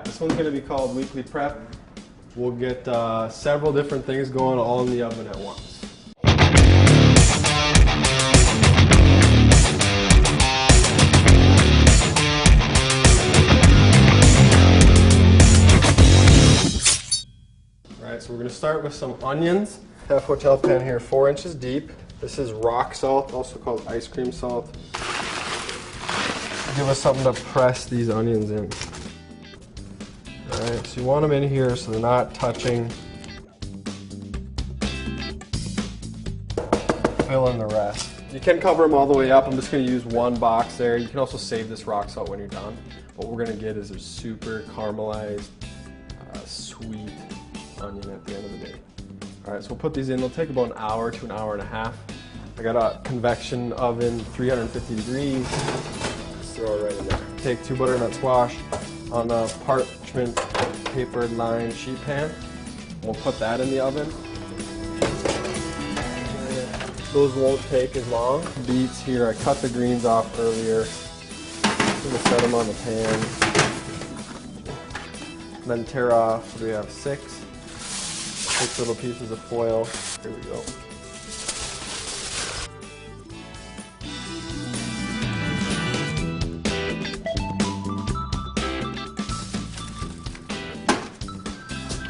This one's going to be called Weekly Prep. We'll get several different things going all in the oven at once. Alright, so we're going to start with some onions. Have hotel pan here 4 inches deep. This is rock salt, also called ice cream salt. Give us something to press these onions in. Alright, so you want them in here so they're not touching. Fill in the rest. You can cover them all the way up. I'm just going to use one box there. You can also save this rock salt when you're done. What we're going to get is a super caramelized, sweet onion at the end of the day. Alright, so we'll put these in. They'll take about an hour to an hour and a half. I got a convection oven, 350 degrees. Just throw it right in there. Take 2 butternut squash on a parchment paper lined sheet pan. We'll put that in the oven. Those won't take as long. Beets here, I cut the greens off earlier. I'm gonna set them on the pan. Then tear off, we have 6 little pieces of foil. Here we go.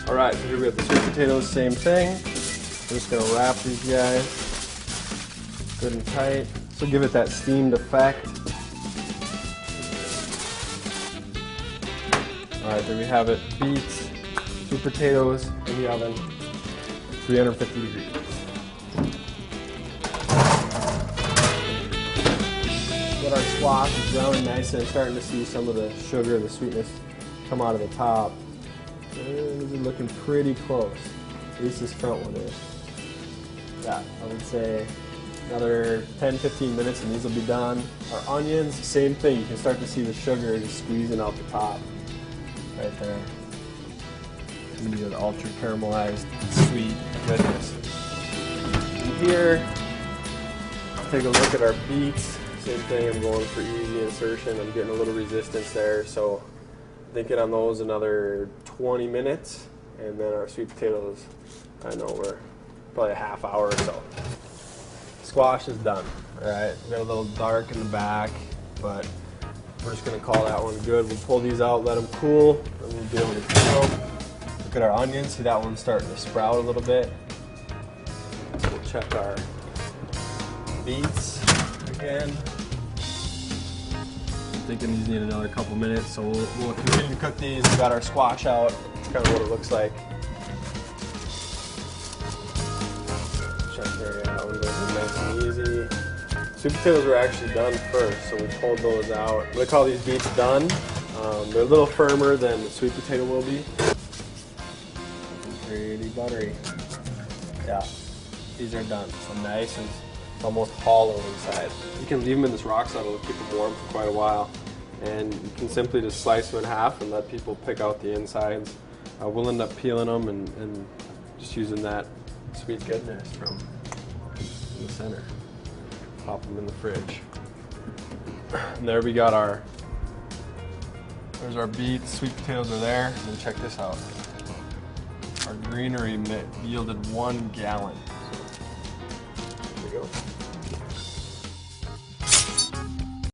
Alright, so here we have the sweet potatoes, same thing. We're just gonna wrap these guys good and tight. So give it that steamed effect. Alright, there we have it. Beets, sweet potatoes in the oven, 350 degrees. Get our squash is browning nice and starting to see some of the sugar, the sweetness come out of the top. And these are looking pretty close. At least this front one is. Yeah, I would say another 10-15 minutes and these will be done. Our onions, same thing. You can start to see the sugar just squeezing out the top. Right there. And you get the ultra caramelized, sweet goodness. And here, take a look at our beets. Same thing, I'm going for easy insertion. I'm getting a little resistance there, so thinking on those another 20 minutes. And then our sweet potatoes, I know we're probably a half hour or so. Squash is done. Alright, got a little dark in the back, but we're just going to call that one good. We'll pull these out, let them cool, and we'll be able to peel. Look at our onions. See that one's starting to sprout a little bit. We'll check our beets again. I'm thinking these need another couple minutes, so we'll continue to cook these. We got our squash out. That's kind of what it looks like. Check there, yeah, that one goes in nice and easy. Sweet potatoes were actually done first, so we pulled those out. I'm going to call these beets done. They're a little firmer than the sweet potato will be. Pretty buttery. Yeah, these are done. So nice and almost hollow inside. You can leave them in this rock salt, it'll keep them warm for quite a while. And you can simply just slice them in half and let people pick out the insides. We'll end up peeling them and just using that sweet goodness from the center. Pop them in the fridge. And there we got there's our beets, sweet potatoes are there. And then check this out. Our greenery yielded 1 gallon.